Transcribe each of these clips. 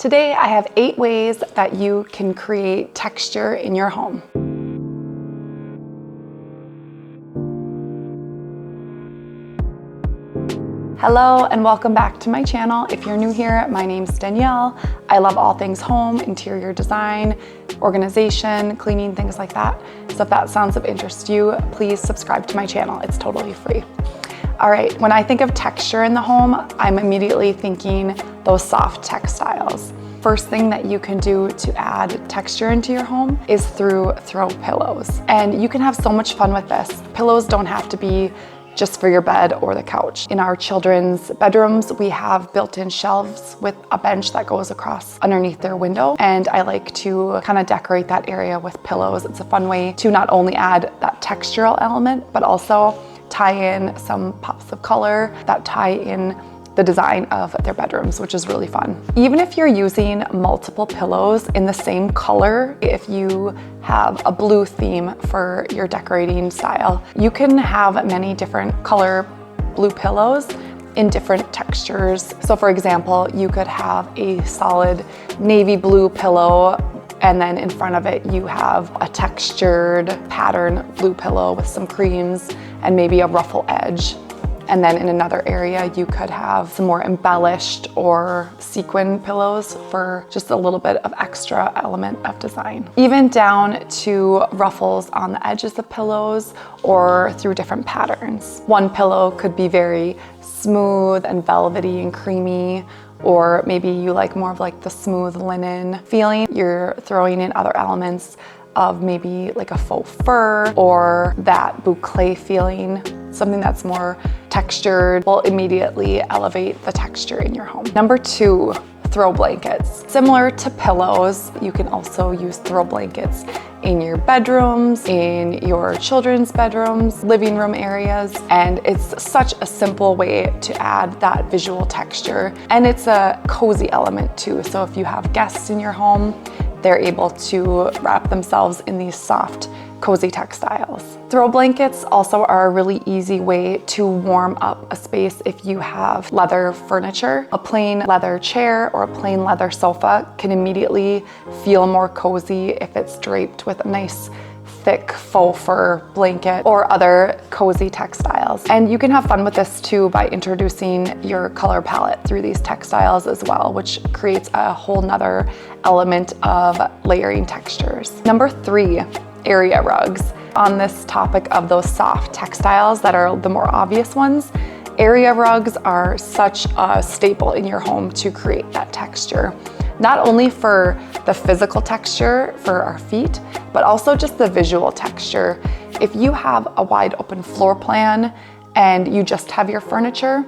Today I have 8 ways that you can create texture in your home. Hello and welcome back to my channel. If you're new here, my name's Danielle. I love all things home, interior design, organization, cleaning, things like that. So if that sounds of interest to you, please subscribe to my channel. It's totally free. All right, when I think of texture in the home, I'm immediately thinking those soft textiles. First thing that you can do to add texture into your home is through throw pillows. And you can have so much fun with this. Pillows don't have to be just for your bed or the couch. In our children's bedrooms, we have built-in shelves with a bench that goes across underneath their window. And I like to kind of decorate that area with pillows. It's a fun way to not only add that textural element, but also tie in some pops of color that tie in the design of their bedrooms, which is really fun. Even if you're using multiple pillows in the same color, if you have a blue theme for your decorating style, you can have many different color blue pillows in different textures. So for example, you could have a solid navy blue pillow, and then in front of it you have a textured pattern blue pillow with some creams and maybe a ruffle edge. And then in another area, you could have some more embellished or sequin pillows for just a little bit of extra element of design. Even down to ruffles on the edges of pillows or through different patterns. One pillow could be very smooth and velvety and creamy, or maybe you like more of like the smooth linen feeling. You're throwing in other elements of maybe like a faux fur or that boucle feeling, something that's more textured will immediately elevate the texture in your home. Number 2, throw blankets. Similar to pillows, you can also use throw blankets in your bedrooms, in your children's bedrooms, living room areas, and it's such a simple way to add that visual texture. And it's a cozy element too. So if you have guests in your home, they're able to wrap themselves in these soft, cozy textiles. Throw blankets also are a really easy way to warm up a space if you have leather furniture. A plain leather chair or a plain leather sofa can immediately feel more cozy if it's draped with a nice thick faux fur blanket or other cozy textiles. And you can have fun with this too by introducing your color palette through these textiles as well, which creates a whole nother element of layering textures. Number 3, area rugs. On this topic of those soft textiles that are the more obvious ones, area rugs are such a staple in your home to create that texture. Not only for the physical texture for our feet, but also just the visual texture. If you have a wide open floor plan and you just have your furniture,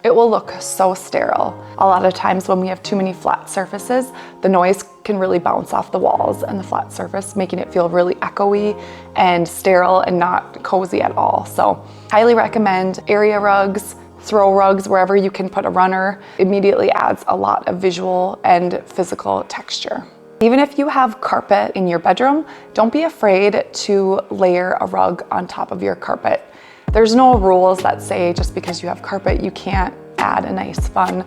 it will look so sterile. A lot of times when we have too many flat surfaces, the noise can really bounce off the walls and the flat surface, making it feel really echoey and sterile and not cozy at all. So highly recommend area rugs, throw rugs, wherever you can put a runner. Immediately adds a lot of visual and physical texture. Even if you have carpet in your bedroom, don't be afraid to layer a rug on top of your carpet. There's no rules that say just because you have carpet, you can't add a nice, fun,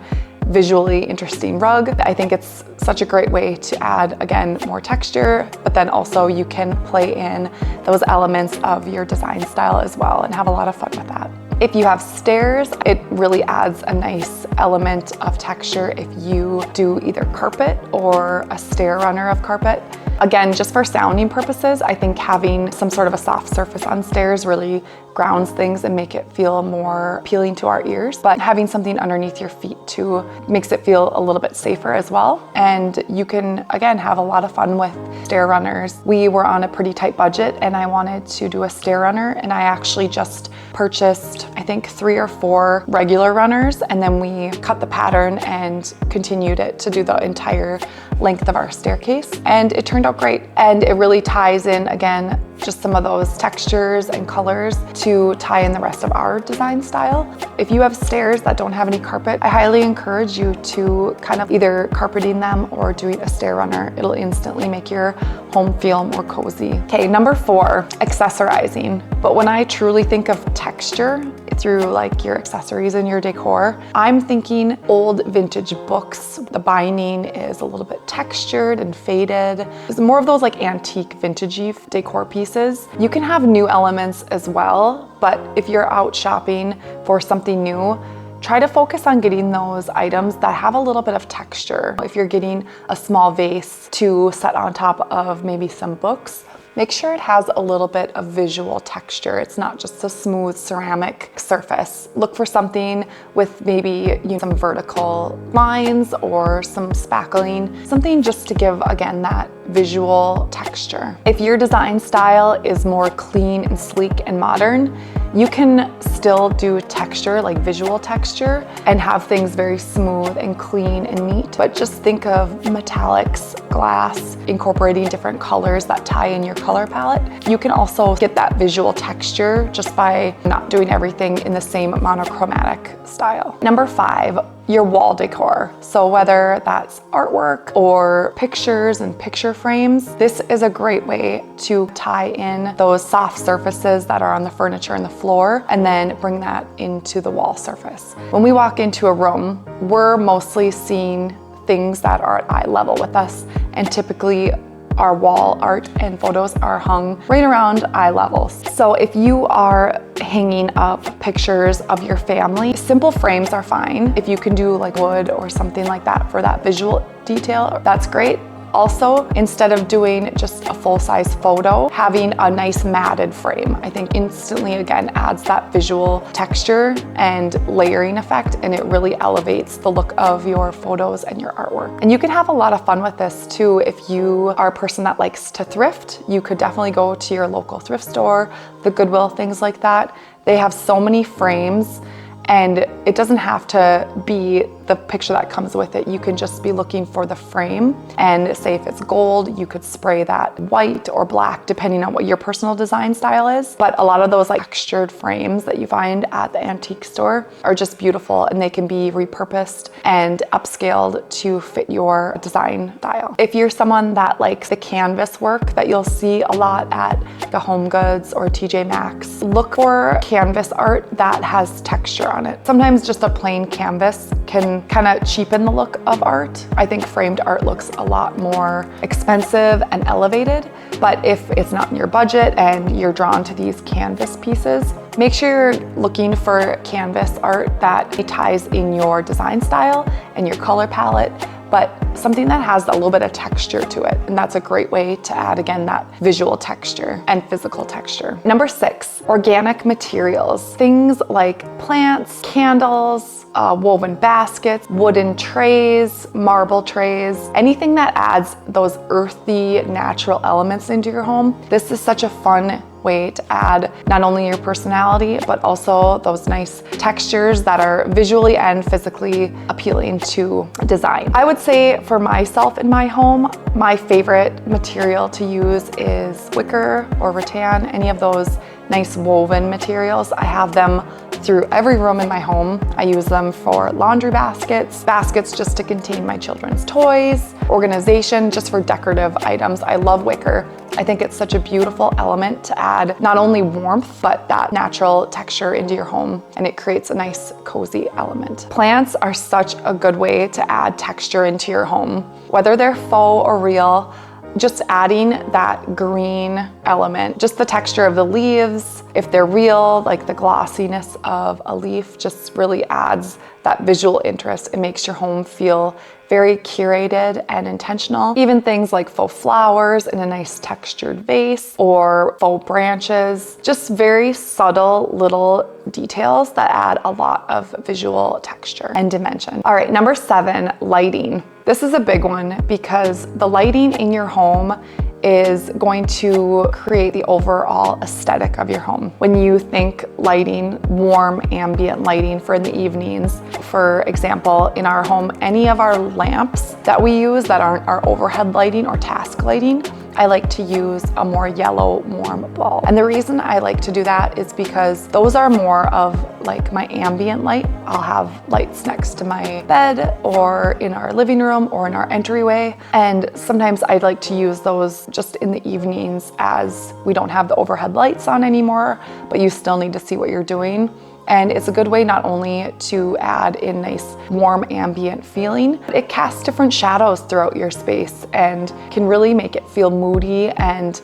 visually interesting rug. I think it's such a great way to add, again, more texture, but then also you can play in those elements of your design style as well and have a lot of fun with that. If you have stairs, it really adds a nice element of texture if you do either carpet or a stair runner of carpet. Again, just for sounding purposes, I think having some sort of a soft surface on stairs really grounds things and make it feel more appealing to our ears. But having something underneath your feet too makes it feel a little bit safer as well. And you can, again, have a lot of fun with stair runners. We were on a pretty tight budget and I wanted to do a stair runner, and I actually just purchased, I think, 3 or 4 regular runners, and then we cut the pattern and continued it to do the entire length of our staircase, and it turned out great. And it really ties in, again, just some of those textures and colors to tie in the rest of our design style. If you have stairs that don't have any carpet, I highly encourage you to kind of either carpeting them or doing a stair runner. It'll instantly make your home feel more cozy. Okay, number 4, accessorizing. But when I truly think of texture, through like your accessories and your decor. I'm thinking old vintage books. The binding is a little bit textured and faded. It's more of those like antique vintagey decor pieces. You can have new elements as well, but if you're out shopping for something new, try to focus on getting those items that have a little bit of texture. If you're getting a small vase to set on top of maybe some books, make sure it has a little bit of visual texture. It's not just a smooth ceramic surface. Look for something with maybe some vertical lines or some spackling, something just to give, again, that visual texture. If your design style is more clean and sleek and modern, you can still do texture, like visual texture, and have things very smooth and clean and neat. But just think of metallics, glass, incorporating different colors that tie in your color palette. You can also get that visual texture just by not doing everything in the same monochromatic style. Number 5, your wall decor. So whether that's artwork or pictures and picture frames, this is a great way to tie in those soft surfaces that are on the furniture and the floor, and then bring that into the wall surface. When we walk into a room, we're mostly seeing things that are at eye level with us, and typically our wall art and photos are hung right around eye levels. So if you are hanging up pictures of your family, simple frames are fine. If you can do like wood or something like that for that visual detail, that's great. Also, instead of doing just a full-size photo, having a nice matted frame, I think instantly, again, adds that visual texture and layering effect, and it really elevates the look of your photos and your artwork. And you can have a lot of fun with this too. If you are a person that likes to thrift, you could definitely go to your local thrift store, the Goodwill, things like that. They have so many frames, and it doesn't have to be the picture that comes with it. You can just be looking for the frame, and say if it's gold, you could spray that white or black depending on what your personal design style is. But a lot of those like textured frames that you find at the antique store are just beautiful, and they can be repurposed and upscaled to fit your design style. If you're someone that likes the canvas work that you'll see a lot at the Home Goods or TJ Maxx, look for canvas art that has texture on it. Sometimes just a plain canvas can kind of cheapen the look of art. I think framed art looks a lot more expensive and elevated, but if it's not in your budget and you're drawn to these canvas pieces, make sure you're looking for canvas art that ties in your design style and your color palette, but something that has a little bit of texture to it. And that's a great way to add, again, that visual texture and physical texture. Number 6, organic materials. Things like plants, candles, woven baskets, wooden trays, marble trays, anything that adds those earthy, natural elements into your home. This is such a fun way to add not only your personality, but also those nice textures that are visually and physically appealing to design. I would say for myself in my home, my favorite material to use is wicker or rattan, any of those nice woven materials. I have them through every room in my home. I use them for laundry baskets, baskets just to contain my children's toys, organization, just for decorative items. I love wicker. I think it's such a beautiful element to add not only warmth, but that natural texture into your home, and it creates a nice cozy element. Plants are such a good way to add texture into your home. Whether they're faux or real, just adding that green element, just the texture of the leaves, if they're real, like the glossiness of a leaf, just really adds that visual interest. It makes your home feel very curated and intentional. Even things like faux flowers in a nice textured vase or faux branches, just very subtle little details that add a lot of visual texture and dimension. All right, number 7, lighting. This is a big one because the lighting in your home is going to create the overall aesthetic of your home. When you think lighting, warm ambient lighting for in the evenings, for example, in our home, any of our lamps that we use that aren't our overhead lighting or task lighting, I like to use a more yellow, warm bulb. And the reason I like to do that is because those are more of like my ambient light. I'll have lights next to my bed or in our living room or in our entryway. And sometimes I'd like to use those just in the evenings as we don't have the overhead lights on anymore, but you still need to see what you're doing. And it's a good way not only to add in nice warm ambient feeling, it casts different shadows throughout your space and can really make it feel moody and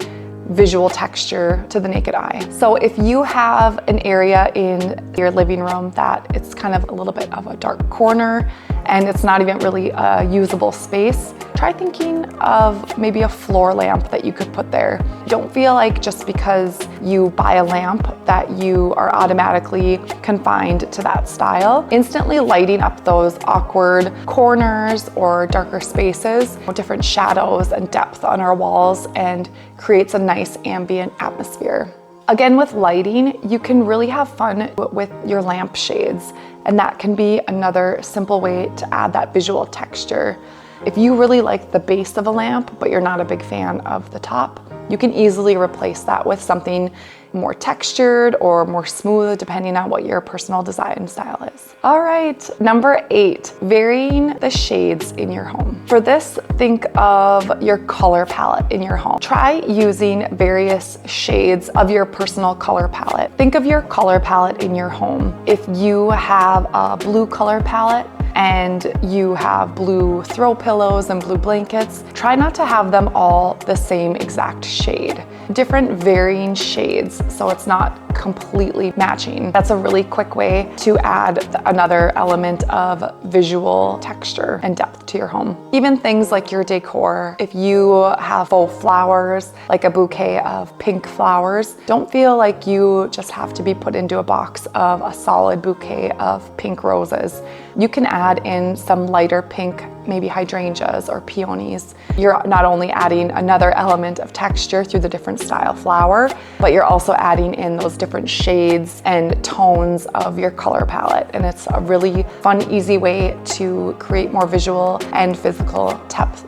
visual texture to the naked eye. So if you have an area in your living room that it's kind of a little bit of a dark corner and it's not even really a usable space, try thinking of maybe a floor lamp that you could put there. Don't feel like just because you buy a lamp that you are automatically confined to that style. Instantly lighting up those awkward corners or darker spaces, different shadows and depth on our walls, and creates a nice ambient atmosphere. Again, with lighting, you can really have fun with your lamp shades, and that can be another simple way to add that visual texture. If you really like the base of a lamp, but you're not a big fan of the top, you can easily replace that with something more textured or more smooth, depending on what your personal design style is. All right, number 8, varying the shades in your home. For this, think of your color palette in your home. Try using various shades of your personal color palette. Think of your color palette in your home. If you have a blue color palette, and you have blue throw pillows and blue blankets, try not to have them all the same exact shade. Different varying shades, so it's not completely matching. That's a really quick way to add another element of visual texture and depth to your home. Even things like your decor, if you have faux flowers, like a bouquet of pink flowers, don't feel like you just have to be put into a box of a solid bouquet of pink roses. You can add in some lighter pink, maybe hydrangeas or peonies. You're not only adding another element of texture through the different style flower, but you're also adding in those different shades and tones of your color palette. And it's a really fun, easy way to create more visual and physical depth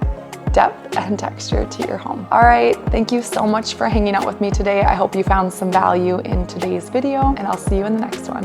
and texture to your home. All right, thank you so much for hanging out with me today. I hope you found some value in today's video, and I'll see you in the next one.